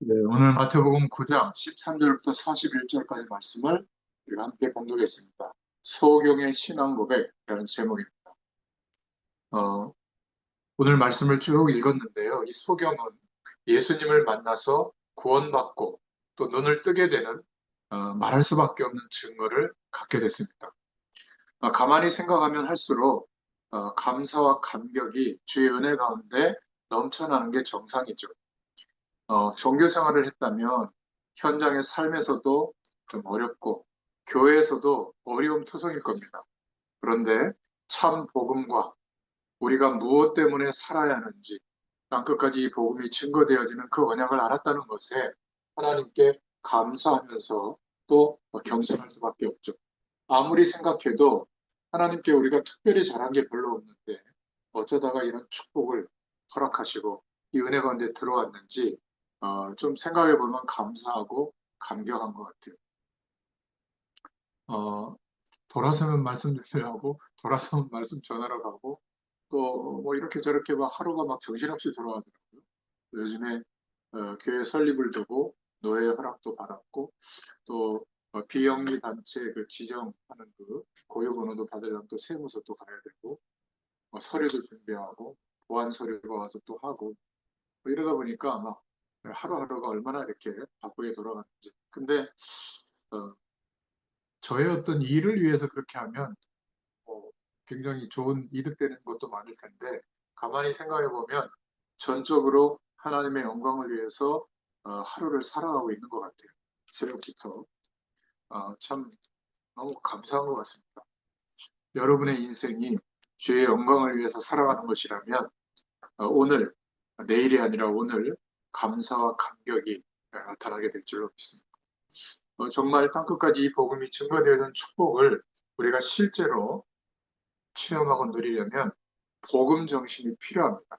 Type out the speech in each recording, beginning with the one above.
네, 오늘 마태복음 9장 13절부터 41절까지 말씀을 우리가 함께 공독했습니다. 소경의 신앙 고백이라는 제목입니다. 어, 오늘 말씀을 쭉 읽었는데요. 이 소경은 예수님을 만나서 구원받고 또 눈을 뜨게 되는 말할 수밖에 없는 증거를 갖게 됐습니다. 가만히 생각하면 할수록 감사와 감격이 주의 은혜 가운데 넘쳐나는 게 정상이죠. 종교 생활을 했다면 현장의 삶에서도 좀 어렵고 교회에서도 어려움 투성일 겁니다. 그런데 참 복음과 우리가 무엇 때문에 살아야 하는지 땅끝까지 이 복음이 증거되어지는 그 언약을 알았다는 것에 하나님께 감사하면서 또 겸손할 수밖에 없죠. 아무리 생각해도 하나님께 우리가 특별히 잘한 게 별로 없는데 어쩌다가 이런 축복을 허락하시고 이 은혜 가운데 들어왔는지 좀 생각해 보면 감사하고 감격한 것 같아요. 어, 돌아서면 말씀 준비하고 돌아서면 말씀 전하러 가고 또 뭐 이렇게 저렇게 막 하루가 막 정신없이 돌아가더라고요. 요즘에 교회 설립을 두고 노예 허락도 받았고 또 비영리 단체 그 지정하는 그 고유 번호도 받으려면 또 세무서도 가야 되고 서류도 준비하고 보안 서류가 와서 또 하고 뭐 이러다 보니까 막 하루하루가 얼마나 이렇게 바쁘게 돌아가는지. 근데 어, 저의 어떤 일을 위해서 그렇게 하면 굉장히 좋은 이득되는 것도 많을 텐데 가만히 생각해 보면 전적으로 하나님의 영광을 위해서 하루를 살아가고 있는 것 같아요. 새벽부터 참 너무 감사한 것 같습니다. 여러분의 인생이 주의 영광을 위해서 살아가는 것이라면 오늘, 내일이 아니라 오늘 감사와 감격이 나타나게 될 줄로 믿습니다. 정말 땅끝까지 이 복음이 증거되는 축복을 우리가 실제로 체험하고 누리려면 복음 정신이 필요합니다.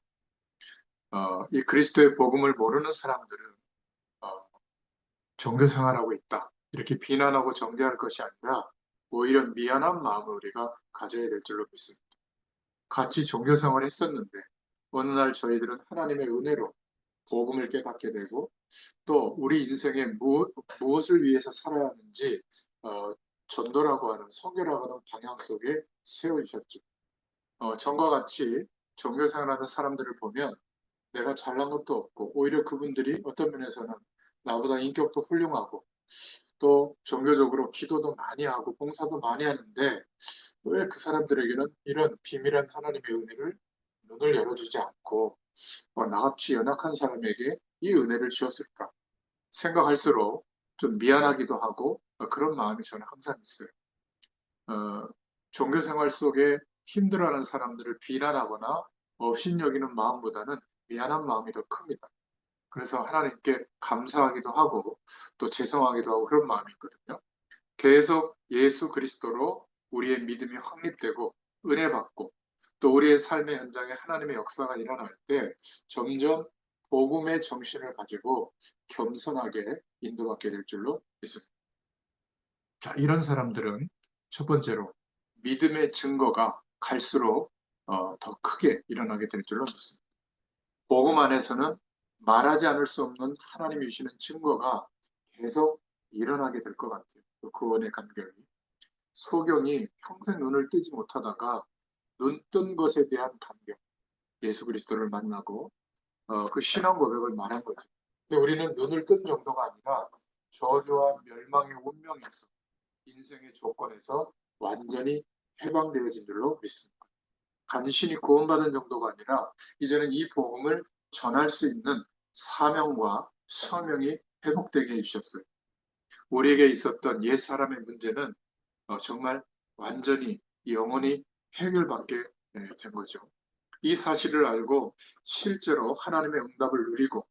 이 그리스도의 복음을 모르는 사람들은 어, 종교 생활하고 있다. 이렇게 비난하고 정죄할 것이 아니라 오히려 미안한 마음을 우리가 가져야 될 줄로 믿습니다. 같이 종교 생활을 했었는데 어느 날 저희들은 하나님의 은혜로 복음을 깨닫게 되고 또 우리 인생에 무엇을 위해서 살아야 하는지 어, 전도라고 하는 성교라고 하는 방향 속에 세워주셨죠. 전과 같이 종교 생활하는 사람들을 보면 내가 잘난 것도 없고 오히려 그분들이 어떤 면에서는 나보다 인격도 훌륭하고 또 종교적으로 기도도 많이 하고 봉사도 많이 하는데 왜 그 사람들에게는 이런 비밀한 하나님의 은혜를 눈을 열어주지 않고 나같이 연약한 사람에게 이 은혜를 주었을까 생각할수록 좀 미안하기도 하고 그런 마음이 저는 항상 있어요. 어, 종교 생활 속에 힘들어하는 사람들을 비난하거나 업신여기는 마음보다는 미안한 마음이 더 큽니다. 그래서 하나님께 감사하기도 하고 또 죄송하기도 하고 그런 마음이 있거든요. 계속 예수 그리스도로 우리의 믿음이 확립되고 은혜 받고 또 우리의 삶의 현장에 하나님의 역사가 일어날 때 점점 복음의 정신을 가지고 겸손하게 인도받게 될 줄로 믿습니다. 자, 이런 사람들은 첫 번째로 믿음의 증거가 갈수록 더 크게 일어나게 될 줄로 믿습니다. 복음 안에서는 말하지 않을 수 없는 하나님이 주시는 증거가 계속 일어나게 될 것 같아요. 그 구원의 간격이. 소경이 평생 눈을 뜨지 못하다가 눈 뜬 것에 대한 감격, 예수 그리스도를 만나고 그 신앙 고백을 말한 거죠. 근데 우리는 눈을 뜬 정도가 아니라 저주와 멸망의 운명에서 인생의 조건에서 완전히 해방되어진 줄로 믿습니다. 간신히 구원받은 정도가 아니라 이제는 이 복음을 전할 수 있는 사명과 사명이 회복되게 해주셨어요. 우리에게 있었던 옛 사람의 문제는 정말 완전히 영원히 해결받게 된 거죠. 이 사실을 알고 실제로 하나님의 응답을 누리고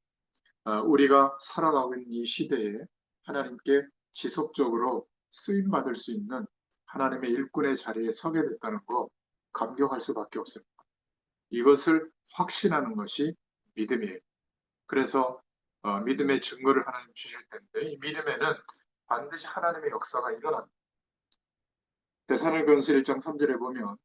우리가 살아가고 있는 이 시대에 하나님께 지속적으로 쓰임 받을 수 있는 하나님의 일꾼의 자리에 서게 됐다는 거 감격할 수밖에 없습니다. 이것을 확신하는 것이 믿음이에요. 그래서 믿음의 증거를 하나님 주실 텐데 이 믿음에는 반드시 하나님의 역사가 일어납니다. 데살로니가서 1장 3절에 보면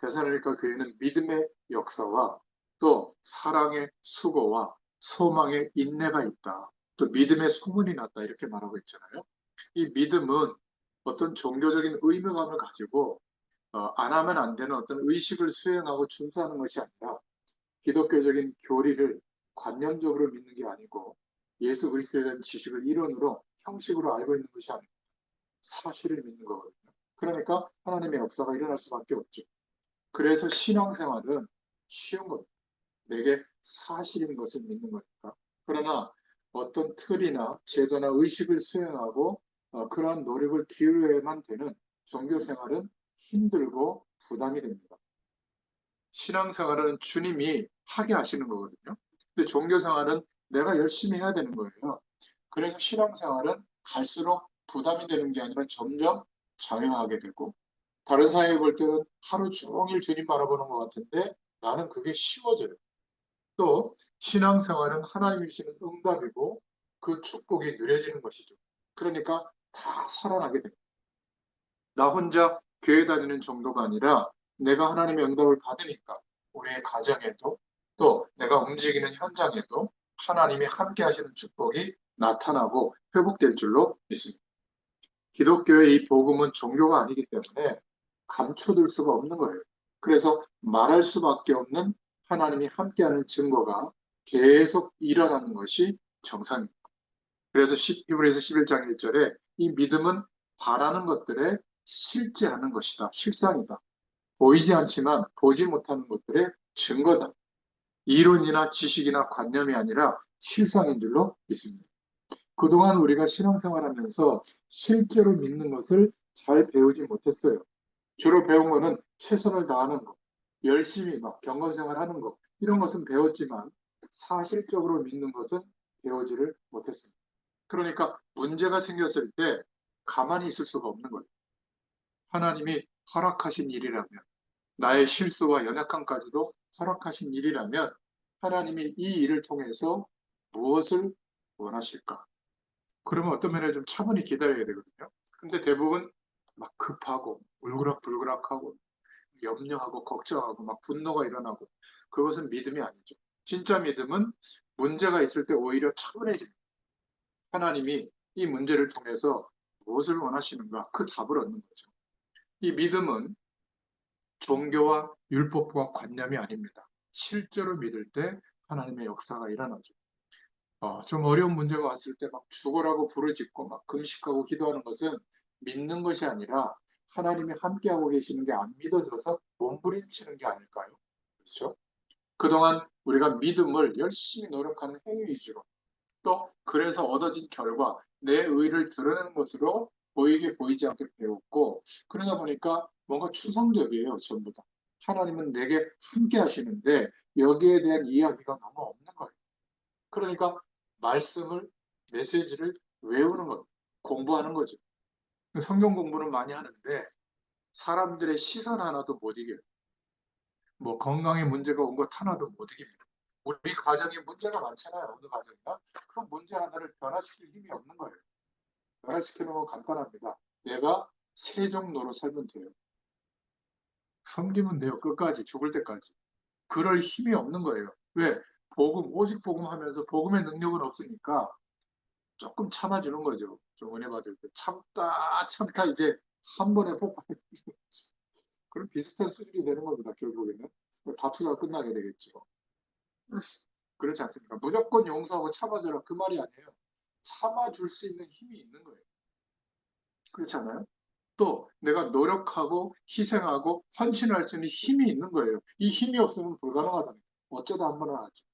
데살로니가 교회는 믿음의 역사와 또 사랑의 수고와 소망의 인내가 있다. 또 믿음의 소문이 났다 이렇게 말하고 있잖아요. 이 믿음은 어떤 종교적인 의무감을 가지고 안 하면 안 되는 어떤 의식을 수행하고 준수하는 것이 아니라 기독교적인 교리를 관념적으로 믿는 게 아니고 예수 그리스도에 대한 지식을 이론으로 형식으로 알고 있는 것이 아니고 사실을 믿는 거거든요. 그러니까 하나님의 역사가 일어날 수밖에 없죠. 그래서 신앙생활은 쉬운 겁니다. 내게 사실인 것을 믿는 거니까. 그러나 어떤 틀이나 제도나 의식을 수행하고 그러한 노력을 기울여야만 되는 종교생활은 힘들고 부담이 됩니다. 신앙생활은 주님이 하게 하시는 거거든요. 근데 종교생활은 내가 열심히 해야 되는 거예요. 그래서 신앙생활은 갈수록 부담이 되는 게 아니라 점점 자유하게 되고 다른 사회에 볼 때는 하루 종일 주님 바라보는 것 같은데 나는 그게 쉬워져요. 또 신앙생활은 하나님이 주시는 응답이고 그 축복이 누려지는 것이죠. 그러니까 다 살아나게 됩니다. 나 혼자 교회 다니는 정도가 아니라 내가 하나님의 응답을 받으니까 우리의 가정에도 또 내가 움직이는 현장에도 하나님이 함께 하시는 축복이 나타나고 회복될 줄로 믿습니다. 기독교의 이 복음은 종교가 아니기 때문에 감춰둘 수가 없는 거예요. 그래서 말할 수밖에 없는 하나님이 함께하는 증거가 계속 일어나는 것이 정상입니다. 그래서 히브리서 11장 1절에 이 믿음은 바라는 것들에 실제하는 것이다. 실상이다. 보이지 않지만 보지 못하는 것들의 증거다. 이론이나 지식이나 관념이 아니라 실상인 줄로 믿습니다. 그동안 우리가 신앙생활하면서 실제로 믿는 것을 잘 배우지 못했어요. 주로 배운 거는 최선을 다하는 것, 열심히 막 경건생활하는 것, 이런 것은 배웠지만 사실적으로 믿는 것은 배우지를 못했습니다. 그러니까 문제가 생겼을 때 가만히 있을 수가 없는 거예요. 하나님이 허락하신 일이라면, 나의 실수와 연약함까지도 허락하신 일이라면 하나님이 이 일을 통해서 무엇을 원하실까? 그러면 어떤 면에 좀 차분히 기다려야 되거든요. 근데 대부분 막 급하고 울그락불그락하고 염려하고 걱정하고 막 분노가 일어나고 그것은 믿음이 아니죠. 진짜 믿음은 문제가 있을 때 오히려 차분해집니다. 하나님이 이 문제를 통해서 무엇을 원하시는가 그 답을 얻는 거죠. 이 믿음은 종교와 율법과 관념이 아닙니다. 실제로 믿을 때 하나님의 역사가 일어나죠. 좀 어려운 문제가 왔을 때 막 죽어라고 부르짖고 막 금식하고 기도하는 것은 믿는 것이 아니라 하나님이 함께하고 계시는 게 안 믿어져서 몸부림치는 게 아닐까요? 그렇죠? 그동안 우리가 믿음을 열심히 노력하는 행위 위주로 또 그래서 얻어진 결과 내 의를 드러내는 것으로 보이게 보이지 않게 배웠고 그러다 보니까 뭔가 추상적이에요 전부 다. 하나님은 내게 함께 하시는데 여기에 대한 이야기가 너무 없는 거예요. 그러니까 말씀을 메시지를 외우는 것, 공부하는 거죠. 성경 공부는 많이 하는데 사람들의 시선 하나도 못 이겨요. 뭐 건강에 문제가 온 것 하나도 못 이깁니다. 우리 가정에 문제가 많잖아요. 어느 가정이나 그 문제 하나를 변화시킬 힘이 없는 거예요. 변화시키는 건 간단합니다. 내가 세종노로 살면 돼요. 섬기면 돼요. 끝까지 죽을 때까지. 그럴 힘이 없는 거예요. 왜? 복음, 오직 복음 하면서 복음의 능력은 없으니까 조금 참아주는 거죠. 좀 은혜 받을 때. 참다, 참다 이제 한 번에 폭발해. 그럼 비슷한 수준이 되는 겁니다. 결국에는. 다투가 끝나게 되겠죠. 그렇지 않습니까? 무조건 용서하고 참아줘라. 그 말이 아니에요. 참아줄 수 있는 힘이 있는 거예요. 그렇지 않아요? 또 내가 노력하고 희생하고 헌신할 수 있는 힘이 있는 거예요. 이 힘이 없으면 불가능하다는 거예요. 어쩌다 한 번은 하죠.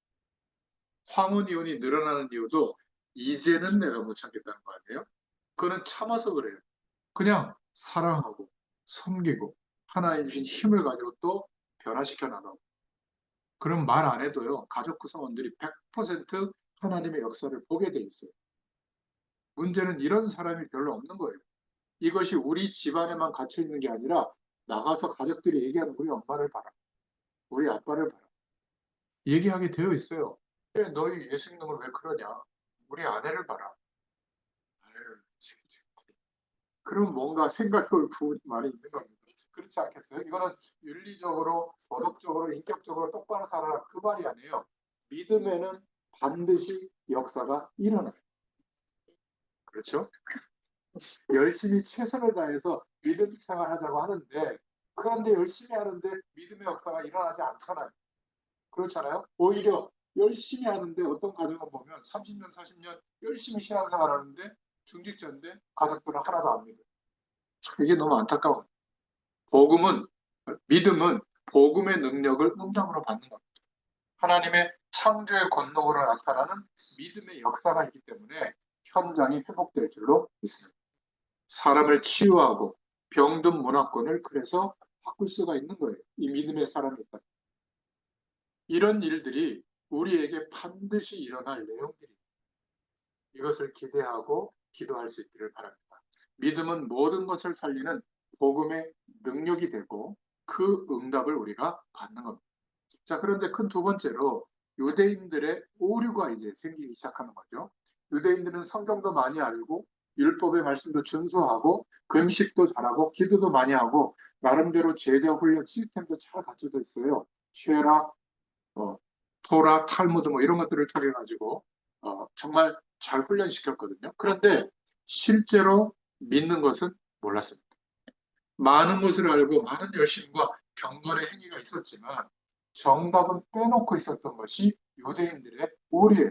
황혼이혼이 늘어나는 이유도 이제는 내가 못 참겠다는 거 아니에요? 그거는 참아서 그래요. 그냥 사랑하고 섬기고 하나님 주신 힘을 가지고 또 변화시켜 나가고 그럼 말 안 해도요 가족 구성원들이 100% 하나님의 역사를 보게 돼 있어요. 문제는 이런 사람이 별로 없는 거예요. 이것이 우리 집안에만 갇혀 있는 게 아니라 나가서 가족들이 얘기하는 우리 엄마를 봐라, 우리 아빠를 봐라 얘기하게 되어 있어요. 왜 너희 예수 믿는 걸 왜 그러냐? 우리 아내를 봐라. 아유, 그럼 뭔가 생각해볼 부분이 많이 있는 겁니다. 그렇지 않겠어요? 이거는 윤리적으로, 도덕적으로, 인격적으로 똑바로 살아라 그 말이 아니에요. 믿음에는 반드시 역사가 일어나요. 그렇죠? 열심히 최선을 다해서 믿음 생활하자고 하는데 그런데 열심히 하는데 믿음의 역사가 일어나지 않잖아요. 그렇잖아요. 오히려 열심히 하는데 어떤 가정을 보면 30년, 40년 열심히 신앙생활 하는데 중직자인데 가족들은 하나도 안 믿어요. 이게 너무 안타까워요. 복음은, 믿음은 복음의 능력을 응답으로 받는 겁니다. 하나님의 창조의 권능으로 나타나는 믿음의 역사가 있기 때문에 현장이 회복될 줄로 믿습니다. 사람을 치유하고 병든 문화권을 그래서 바꿀 수가 있는 거예요. 이 믿음의 사람이 있다. 이런 일들이 우리에게 반드시 일어날 내용들이 이것을 기대하고 기도할 수 있기를 바랍니다. 믿음은 모든 것을 살리는 복음의 능력이 되고 그 응답을 우리가 받는 겁니다. 자, 그런데 큰 두 번째로 유대인들의 오류가 이제 생기기 시작하는 거죠. 유대인들은 성경도 많이 알고 율법의 말씀도 준수하고 금식도 잘하고 기도도 많이 하고 나름대로 제자 훈련 시스템도 잘 갖춰져 있어요. 쉐라, 어, 토라, 탈무드 뭐 이런 것들을 통해 가지고 정말 잘 훈련시켰거든요. 그런데 실제로 믿는 것은 몰랐습니다. 많은 것을 알고 많은 열심과 경건의 행위가 있었지만 정답은 빼놓고 있었던 것이 유대인들의 오류예요.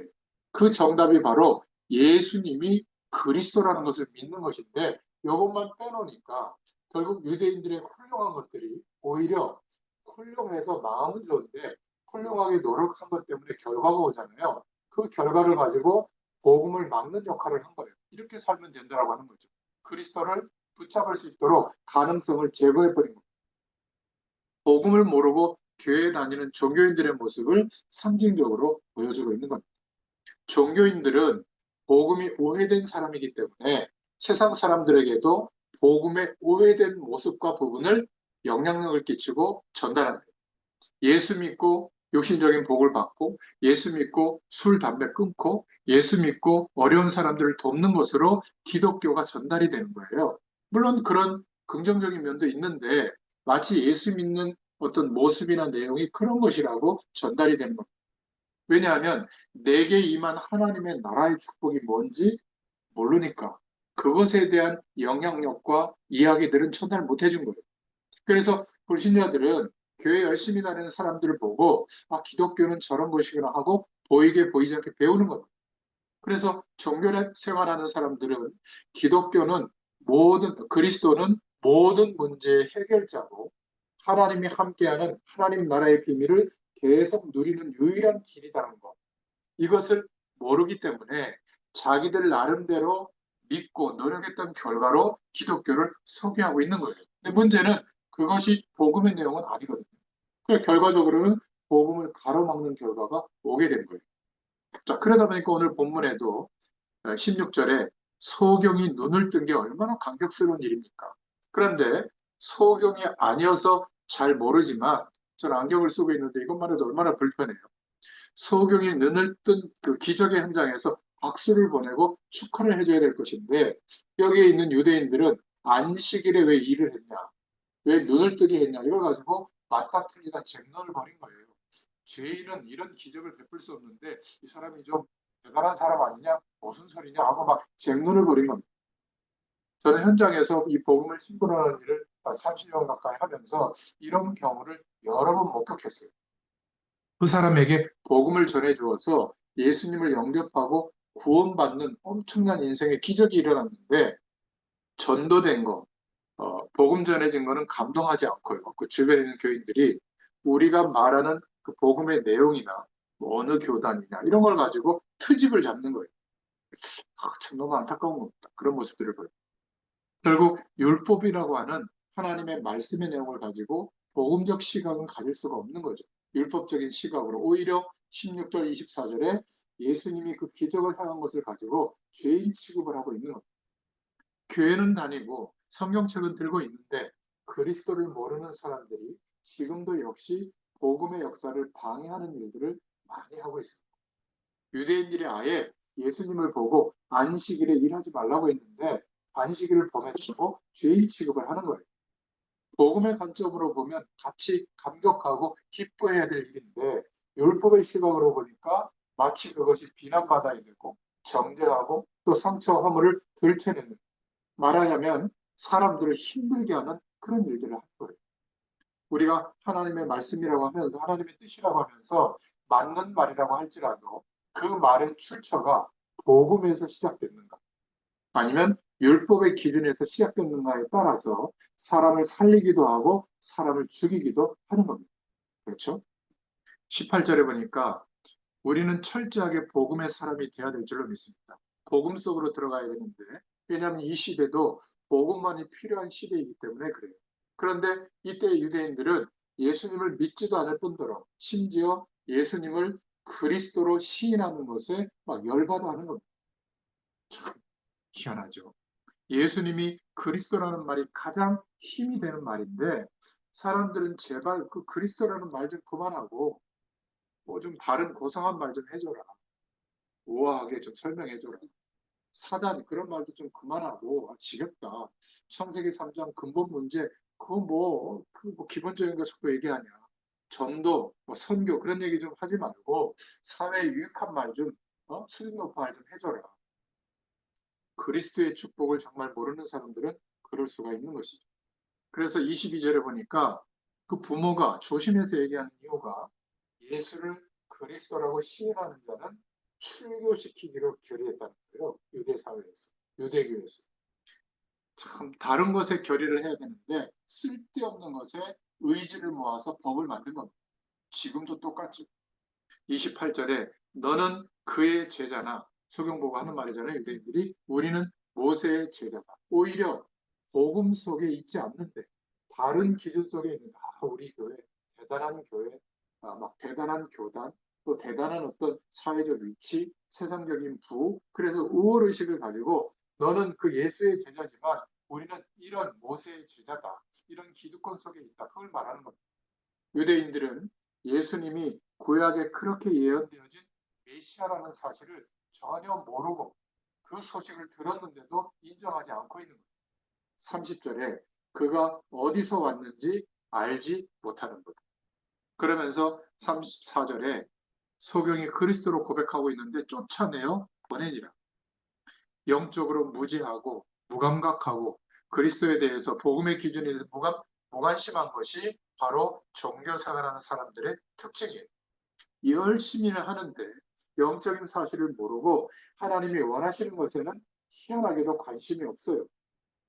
그 정답이 바로 예수님이 그리스도라는 것을 믿는 것인데 이것만 빼놓으니까 결국 유대인들의 훌륭한 것들이 오히려 훌륭해서 마음은 좋은데 훌륭하게 노력한 것 때문에 결과가 오잖아요. 그 결과를 가지고 복음을 막는 역할을 한 거예요. 이렇게 살면 된다라고 하는 거죠. 그리스도를 붙잡을 수 있도록 가능성을 제거해버린 겁니다. 복음을 모르고 교회에 다니는 종교인들의 모습을 상징적으로 보여주고 있는 겁니다. 종교인들은 복음이 오해된 사람이기 때문에 세상 사람들에게도 복음의 오해된 모습과 부분을 영향력을 끼치고 전달합니다. 예수 믿고 육신적인 복을 받고 예수 믿고 술, 담배 끊고 예수 믿고 어려운 사람들을 돕는 것으로 기독교가 전달이 되는 거예요. 물론 그런 긍정적인 면도 있는데 마치 예수 믿는 어떤 모습이나 내용이 그런 것이라고 전달이 되는 겁니다. 왜냐하면 내게 임한 하나님의 나라의 축복이 뭔지 모르니까 그것에 대한 영향력과 이야기들은 전달 못 해준 거예요. 그래서 불신자들은 교회 열심히 다니는 사람들을 보고 아 기독교는 저런 것이구나 하고 보이게 보이지 않게 배우는 겁니다. 그래서 종교 생활하는 사람들은 기독교는 그리스도는 모든 문제의 해결자고 하나님이 함께하는 하나님 나라의 비밀을 계속 누리는 유일한 길이라는 것. 이것을 모르기 때문에 자기들 나름대로 믿고 노력했던 결과로 기독교를 소개하고 있는 거예요. 근데 문제는 그것이 복음의 내용은 아니거든요. 그래서 결과적으로는 복음을 가로막는 결과가 오게 된 거예요. 자, 그러다 보니까 오늘 본문에도 16절에 소경이 눈을 뜬 게 얼마나 감격스러운 일입니까? 그런데 소경이 아니어서 잘 모르지만 저는 안경을 쓰고 있는데 이것만 해도 얼마나 불편해요. 소경이 눈을 뜬 그 기적의 현장에서 박수를 보내고 축하를 해줘야 될 것인데 여기에 있는 유대인들은 안식일에 왜 일을 했냐, 왜 눈을 뜨게 했냐 이걸 가지고 맞다투리다 쟁론을 벌인 거예요. 죄인은 이런 기적을 베풀 수 없는데 이 사람이 좀 대단한 사람 아니냐, 무슨 소리냐 하고 막 쟁론을 벌인 겁니다. 저는 현장에서 이 복음을 신고하는 일을 30년 가까이 하면서 이런 경우를 여러 번 목격했어요. 그 사람에게 복음을 전해 주어서 예수님을 영접하고 구원받는 엄청난 인생의 기적이 일어났는데 전도된 거, 복음 전해진 거는 감동하지 않고요. 그 주변에 있는 교인들이 우리가 말하는 그 복음의 내용이나 뭐 어느 교단이냐 이런 걸 가지고 트집을 잡는 거예요. 참 너무 안타까운 겁니다. 그런 모습들을 보여. 결국 율법이라고 하는 하나님의 말씀의 내용을 가지고 복음적 시각은 가질 수가 없는 거죠. 율법적인 시각으로 오히려 16절 24절에 예수님이 그 기적을 행한 것을 가지고 죄인 취급을 하고 있는 겁니다. 교회는 다니고 성경책은 들고 있는데 그리스도를 모르는 사람들이 지금도 역시 복음의 역사를 방해하는 일들을 많이 하고 있습니다. 유대인들이 아예 예수님을 보고 안식일에 일하지 말라고 했는데 안식일을 범했고 죄인 취급을 하는 거예요. 복음의 관점으로 보면 같이 감격하고 기뻐해야 될 일인데 율법의 시각으로 보니까 마치 그것이 비난받아야 되고 정죄하고 또 상처와 허물을 들춰내는, 말하자면 사람들을 힘들게 하는 그런 일들을 한 거예요. 우리가 하나님의 말씀이라고 하면서 하나님의 뜻이라고 하면서 맞는 말이라고 할지라도 그 말의 출처가 복음에서 시작됐는가 아니면 율법의 기준에서 시작됐는가에 따라서 사람을 살리기도 하고 사람을 죽이기도 하는 겁니다. 그렇죠? 18절에 보니까 우리는 철저하게 복음의 사람이 되어야 될 줄로 믿습니다. 복음 속으로 들어가야 되는데, 왜냐하면 이 시대도 복음만이 필요한 시대이기 때문에 그래요. 그런데 이때 유대인들은 예수님을 믿지도 않을 뿐더러 심지어 예수님을 그리스도로 시인하는 것에 막 열받아 하는 겁니다. 참 희한하죠. 예수님이 그리스도라는 말이 가장 힘이 되는 말인데 사람들은 제발 그 그리스도라는 말 좀 그만하고 뭐 좀 다른 고상한 말 좀 해줘라. 우아하게 좀 설명해줘라. 사단 그런 말도 좀 그만하고 지겹다. 창세기 3장 근본 문제 그거 뭐 기본적인 거 자꾸 얘기하냐. 전도, 뭐 선교 그런 얘기 좀 하지 말고 사회에 유익한 말 좀, 수준 높은 말 좀 해줘라. 그리스도의 축복을 정말 모르는 사람들은 그럴 수가 있는 것이죠. 그래서 22절에 보니까 그 부모가 조심해서 얘기하는 이유가 예수를 그리스도라고 시인하는 자는 출교시키기로 결의했다는 거예요. 유대 사회에서, 유대교에서. 참 다른 것에 결의를 해야 되는데 쓸데없는 것에 의지를 모아서 법을 만든 겁니다. 지금도 똑같죠. 28절에 너는 그의 제자나 소경 보고 하는 말이잖아요. 유대인들이 우리는 모세의 제자다. 오히려 복음 속에 있지 않는데 다른 기준 속에 있는 우리 교회 대단한 교회 막 대단한 교단 또 대단한 어떤 사회적 위치 세상적인 부 그래서 우월의식을 가지고 너는 그 예수의 제자지만 우리는 이런 모세의 제자다. 이런 기득권 속에 있다. 그걸 말하는 겁니다. 유대인들은 예수님이 구약에 그렇게 예언되어진 메시아라는 사실을 전혀 모르고 그 소식을 들었는데도 인정하지 않고 있는 거예요. 30절에 그가 어디서 왔는지 알지 못하는 것. 그러면서 34절에 소경이 그리스도로 고백하고 있는데 쫓아내어 보내니라. 영적으로 무지하고 무감각하고 그리스도에 대해서 복음의 기준에 대해서 무관심한 것이 바로 종교생활하는 사람들의 특징이에요. 열심히는 하는데 영적인 사실을 모르고 하나님이 원하시는 것에는 희한하게도 관심이 없어요.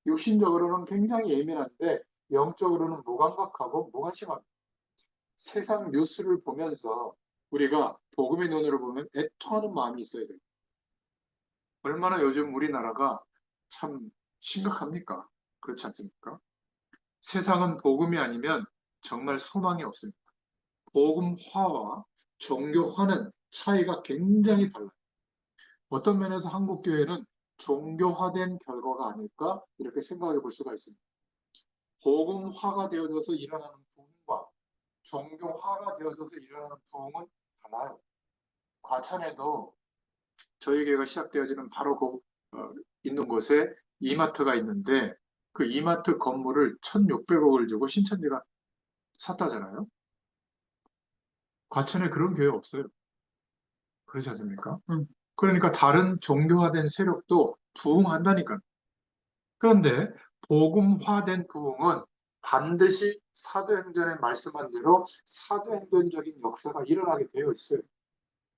육신적으로는 굉장히 예민한데 영적으로는 무감각하고 무관심합니다. 세상 뉴스를 보면서 우리가 복음의 눈으로 보면 애통하는 마음이 있어야 돼요. 얼마나 요즘 우리나라가 참 심각합니까? 그렇지 않습니까? 세상은 복음이 아니면 정말 소망이 없습니다. 복음화와 종교화는 차이가 굉장히 달라요. 어떤 면에서 한국 교회는 종교화된 결과가 아닐까 이렇게 생각해 볼 수가 있습니다. 복음화가 되어져서 일어나는 부흥과 종교화가 되어져서 일어나는 부흥은 달라요. 과천에도 저희 교회가 시작되어지는 바로 있는 곳에 이마트가 있는데 그 이마트 건물을 1,600억을 주고 신천지가 샀다잖아요. 과천에 그런 교회 없어요. 그렇지 않습니까? 그러니까 다른 종교화된 세력도 부흥한다니까. 그런데 복음화된 부흥은 반드시 사도행전에 말씀한 대로 사도행전적인 역사가 일어나게 되어 있어요.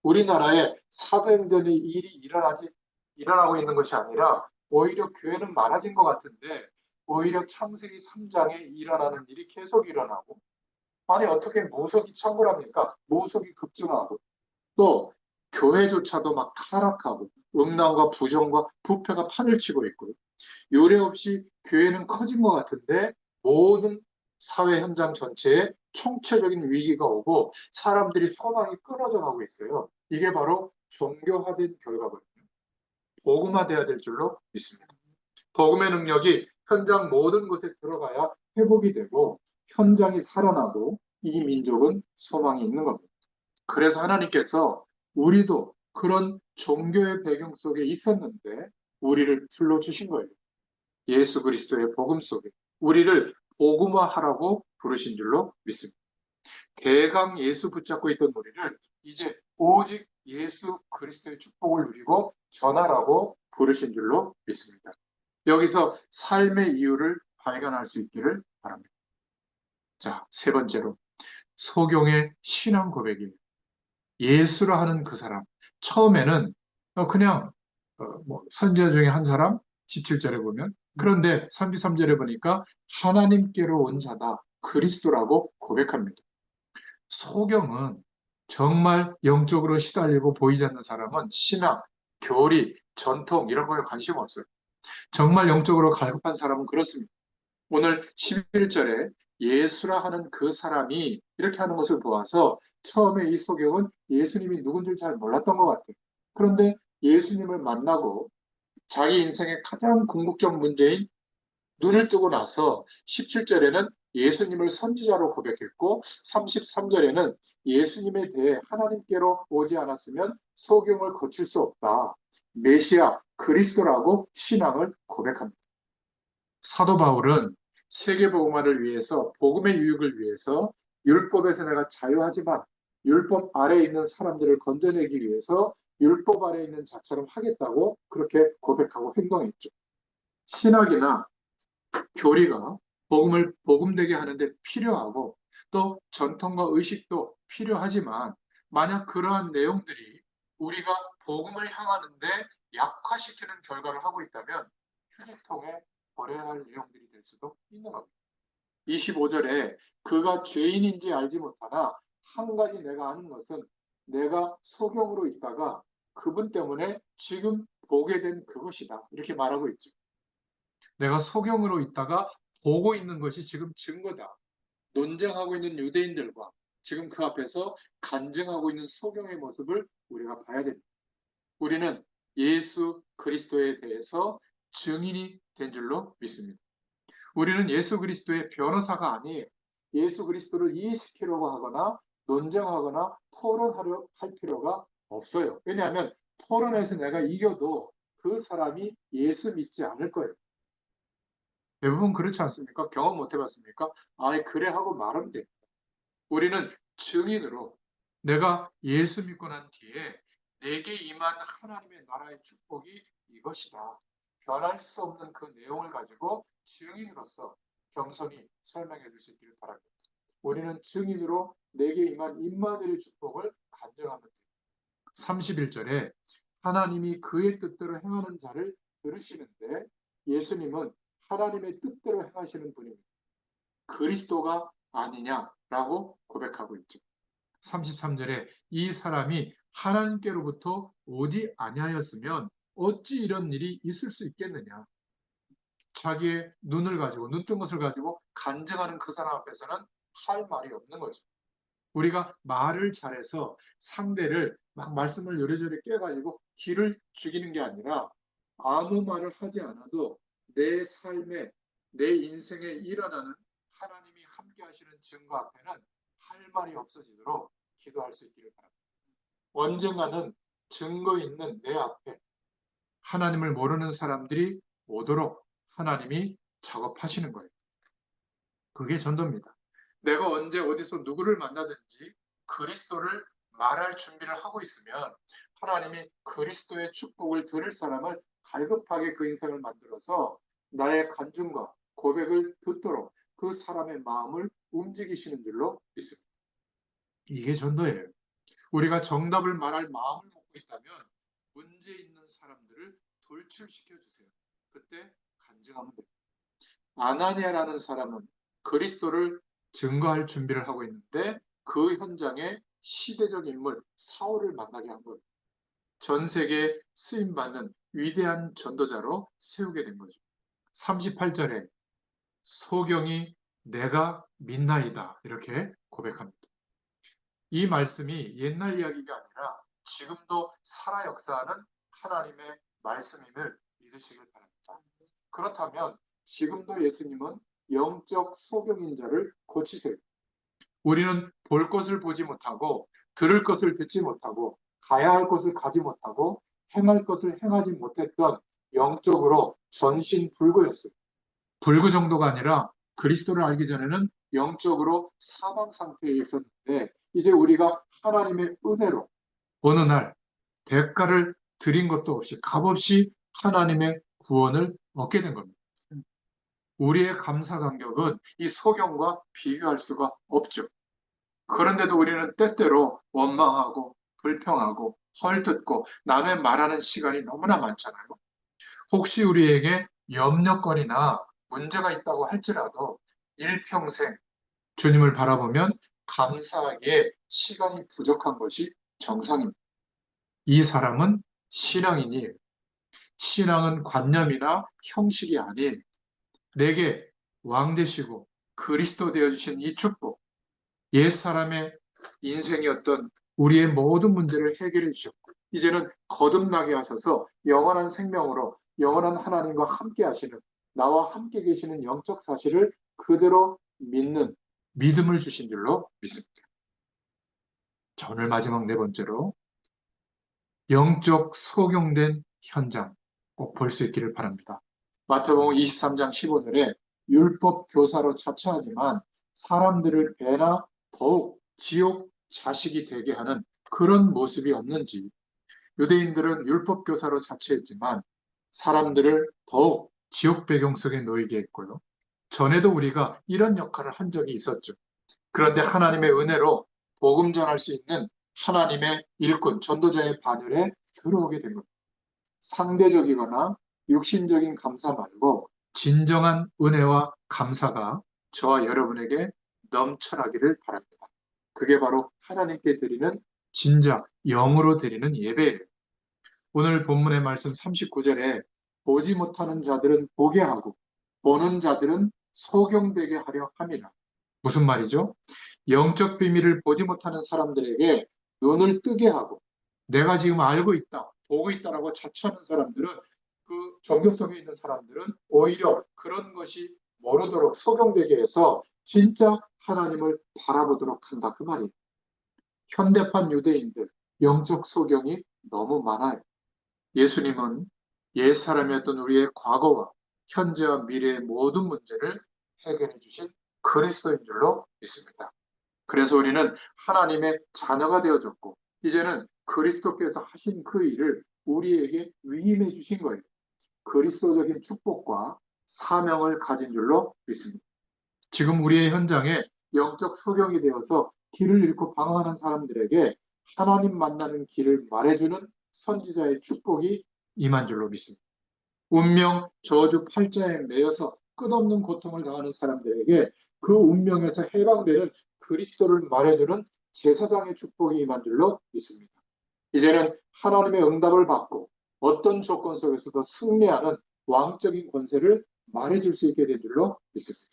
우리나라에 사도행전의 일이 일어나고 있는 것이 아니라 오히려 교회는 많아진 것 같은데 오히려 창세기 3장에 일어나는 일이 계속 일어나고 아니 어떻게 모석이 창궐합니까? 모석이 급증하고 또 교회조차도 막 타락하고 음란과 부정과 부패가 판을 치고 있고요. 유례 없이 교회는 커진 것 같은데 모든 사회 현장 전체에 총체적인 위기가 오고 사람들이 소망이 끊어져 가고 있어요. 이게 바로 종교화된 결과거든요. 복음화돼야 될 줄로 믿습니다. 복음의 능력이 현장 모든 곳에 들어가야 회복이 되고 현장이 살아나고 이 민족은 소망이 있는 겁니다. 그래서 하나님께서 우리도 그런 종교의 배경 속에 있었는데 우리를 불러주신 거예요. 예수 그리스도의 복음 속에 우리를 복음화하라고 부르신 줄로 믿습니다. 대강 예수 붙잡고 있던 우리를 이제 오직 예수 그리스도의 축복을 누리고 전하라고 부르신 줄로 믿습니다. 여기서 삶의 이유를 발견할 수 있기를 바랍니다. 자, 세 번째로 소경의 신앙 고백입니다. 예수라 하는 그 사람. 처음에는 그냥 선지자 중에 한 사람 17절에 보면, 그런데 33절에 보니까 하나님께로 온 자다 그리스도라고 고백합니다. 소경은 정말 영적으로 시달리고 보이지 않는 사람은 신앙, 교리, 전통 이런 거에 관심 없어요. 정말 영적으로 갈급한 사람은 그렇습니다. 오늘 11절에 예수라 하는 그 사람이 이렇게 하는 것을 보아서 처음에 이 소경은 예수님이 누군지 잘 몰랐던 것 같아요. 그런데 예수님을 만나고 자기 인생의 가장 궁극적 문제인 눈을 뜨고 나서 17절에는 예수님을 선지자로 고백했고 33절에는 예수님에 대해 하나님께로 오지 않았으면 소경을 거칠 수 없다. 메시아 그리스도라고 신앙을 고백합니다. 사도 바울은 세계복음화를 위해서 복음의 유익을 위해서 율법에서 내가 자유하지만 율법 아래에 있는 사람들을 건져내기 위해서 율법 아래에 있는 자처럼 하겠다고 그렇게 고백하고 행동했죠. 신학이나 교리가 복음을 복음되게 하는데 필요하고 또 전통과 의식도 필요하지만 만약 그러한 내용들이 우리가 복음을 향하는데 약화시키는 결과를 하고 있다면 휴지통에 버려야 할 내용들이 될 수도 있는 겁니다. 25절에 그가 죄인인지 알지 못하나 한 가지 내가 아는 것은 내가 소경으로 있다가 그분 때문에 지금 보게 된 그것이다. 이렇게 말하고 있죠. 내가 소경으로 있다가 보고 있는 것이 지금 증거다. 논쟁하고 있는 유대인들과 지금 그 앞에서 간증하고 있는 소경의 모습을 우리가 봐야 됩니다. 우리는 예수 그리스도에 대해서 증인이 된 줄로 믿습니다. 우리는 예수 그리스도의 변호사가 아니에요. 예수 그리스도를 이해시키려고 하거나 논쟁하거나 토론하려 할 필요가 없어요. 왜냐하면 토론에서 내가 이겨도 그 사람이 예수 믿지 않을 거예요. 대부분 그렇지 않습니까? 경험 못 해봤습니까? 아예 그래 하고 말하면 됩니다. 우리는 증인으로 내가 예수 믿고 난 뒤에 내게 임한 하나님의 나라의 축복이 이것이다. 변할 수 없는 그 내용을 가지고 증인으로서 겸손히 설명해 줄 수 있기를 바랍니다. 우리는 증인으로 내게 임한 임마누엘의 축복을 간증하면 됩니다. 31절에 하나님이 그의 뜻대로 행하는 자를 들으시는데 예수님은 하나님의 뜻대로 행하시는 분입니다. 그리스도가 아니냐라고 고백하고 있죠. 33절에 이 사람이 하나님께로부터 오지 아니하였으면 어찌 이런 일이 있을 수 있겠느냐. 자기의 눈을 가지고 눈뜬 것을 가지고 간증하는 그 사람 앞에서는 할 말이 없는 거죠. 우리가 말을 잘해서 상대를 막 말씀을 요래조래 깨가지고 기를 죽이는 게 아니라 아무 말을 하지 않아도 내 삶에 내 인생에 일어나는 하나님이 함께 하시는 증거 앞에는 할 말이 없어지도록 기도할 수 있기를 바랍니다. 언젠가는 증거 있는 내 앞에 하나님을 모르는 사람들이 오도록 하나님이 작업하시는 거예요. 그게 전도입니다. 내가 언제 어디서 누구를 만나든지 그리스도를 말할 준비를 하고 있으면 하나님이 그리스도의 축복을 들을 사람을 갈급하게 그 인생을 만들어서 나의 간증과 고백을 듣도록 그 사람의 마음을 움직이시는 줄로 믿습니다. 이게 전도예요. 우리가 정답을 말할 마음을 먹고 있다면 문제 있는 사람들을 돌출시켜 주세요. 그때 간증하면 됩니다. 아나니아라는 사람은 그리스도를 증거할 준비를 하고 있는데 그 현장에 시대적 인물 사울을 만나게 한 거예요. 전 세계에 쓰임받는 위대한 전도자로 세우게 된 거죠. 38절에 소경이 내가 믿나이다 이렇게 고백합니다. 이 말씀이 옛날 이야기가 아니라 지금도 살아 역사하는 하나님의 말씀임을 믿으시길 바랍니다. 그렇다면 지금도 예수님은 영적 소경인 자를 고치세요. 우리는 볼 것을 보지 못하고 들을 것을 듣지 못하고 가야 할 곳을 가지 못하고 행할 것을 행하지 못했던 영적으로 전신불구였어요. 불구 정도가 아니라 그리스도를 알기 전에는 영적으로 사망 상태에 있었는데 이제 우리가 하나님의 은혜로 어느 날 대가를 드린 것도 없이 값없이 하나님의 구원을 얻게 된 겁니다. 우리의 감사 간격은 이 소경과 비교할 수가 없죠. 그런데도 우리는 때때로 원망하고 불평하고 헐뜯고 남의 말하는 시간이 너무나 많잖아요. 혹시 우리에게 염려거리나 문제가 있다고 할지라도 일평생 주님을 바라보면 감사하기에 시간이 부족한 것이 정상입니다. 이 사람은 신앙이니 신앙은 관념이나 형식이 아닌 내게 왕 되시고 그리스도 되어주신 이 축복, 옛사람의 인생이었던 우리의 모든 문제를 해결해 주셨고 이제는 거듭나게 하셔서 영원한 생명으로 영원한 하나님과 함께 하시는 나와 함께 계시는 영적 사실을 그대로 믿는 믿음을 주신 줄로 믿습니다. 자, 오늘 마지막 네 번째로 영적 소경된 현장 꼭 볼 수 있기를 바랍니다. 마태복음 23장 15절에 율법 교사로 자처하지만 사람들을 배나 더욱 지옥 자식이 되게 하는 그런 모습이 없는지 유대인들은 율법 교사로 자처했지만 사람들을 더욱 지옥 배경 속에 놓이게 했고요. 전에도 우리가 이런 역할을 한 적이 있었죠. 그런데 하나님의 은혜로 복음 전할 수 있는 하나님의 일꾼, 전도자의 반열에 들어오게 된 겁니다. 상대적이거나 육신적인 감사 말고 진정한 은혜와 감사가 저와 여러분에게 넘쳐나기를 바랍니다. 그게 바로 하나님께 드리는 진작 영으로 드리는 예배예요. 오늘 본문의 말씀 39절에 보지 못하는 자들은 보게 하고 보는 자들은 소경되게 하려 함이라. 무슨 말이죠? 영적 비밀을 보지 못하는 사람들에게 눈을 뜨게 하고 내가 지금 알고 있다, 보고 있다라고 자처하는 사람들은 그 종교 속에 있는 사람들은 오히려 그런 것이 모르도록 소경되게 해서 진짜 하나님을 바라보도록 한다 그 말이에요. 현대판 유대인들 영적 소경이 너무 많아요. 예수님은 옛사람이었던 우리의 과거와 현재와 미래의 모든 문제를 해결해 주신 그리스도인 줄로 믿습니다. 그래서 우리는 하나님의 자녀가 되어졌고 이제는 그리스도께서 하신 그 일을 우리에게 위임해 주신 거예요. 그리스도적인 축복과 사명을 가진 줄로 믿습니다. 지금 우리의 현장에 영적 소경이 되어서 길을 잃고 방황하는 사람들에게 하나님 만나는 길을 말해주는 선지자의 축복이 임한 줄로 믿습니다. 운명 저주 팔자에 매여서 끝없는 고통을 당하는 사람들에게 그 운명에서 해방되는 그리스도를 말해주는 제사장의 축복이 임한 줄로 믿습니다. 이제는 하나님의 응답을 받고 어떤 조건 속에서도 승리하는 왕적인 권세를 말해줄 수 있게 된 줄로 믿습니다.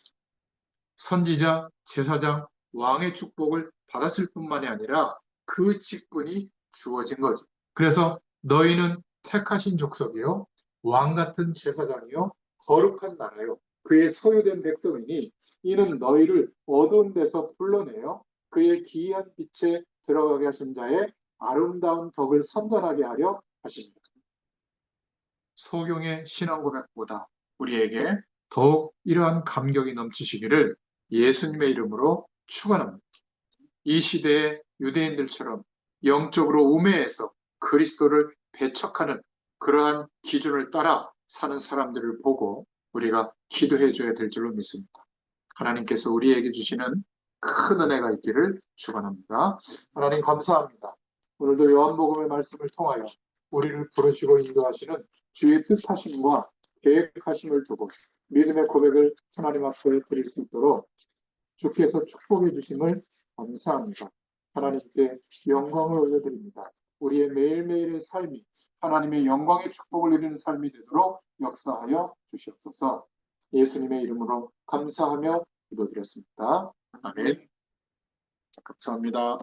선지자, 제사장, 왕의 축복을 받았을 뿐만이 아니라 그 직분이 주어진 거죠. 그래서 너희는 택하신 족속이요 왕 같은 제사장이요 거룩한 나라요 그의 소유된 백성이니 이는 너희를 어두운 데서 불러내어 그의 기이한 빛에 들어가게 하신 자의 아름다운 덕을 선전하게 하려 하십니다. 소경의 신앙 고백보다 우리에게 더욱 이러한 감격이 넘치시기를 예수님의 이름으로 축원합니다. 이 시대의 유대인들처럼 영적으로 우매해서 그리스도를 배척하는 그러한 기준을 따라 사는 사람들을 보고 우리가 기도해 줘야 될 줄로 믿습니다. 하나님께서 우리에게 주시는 큰 은혜가 있기를 축원합니다. 하나님 감사합니다. 오늘도 요한복음의 말씀을 통하여 우리를 부르시고 인도하시는 주의 뜻하심과 계획하심을 두고 믿음의 고백을 하나님 앞에 드릴 수 있도록 주께서 축복해 주심을 감사합니다. 하나님께 영광을 올려드립니다. 우리의 매일매일의 삶이 하나님의 영광의 축복을 누리는 삶이 되도록 역사하여 주시옵소서. 예수님의 이름으로 감사하며 기도드렸습니다. 아멘. 감사합니다.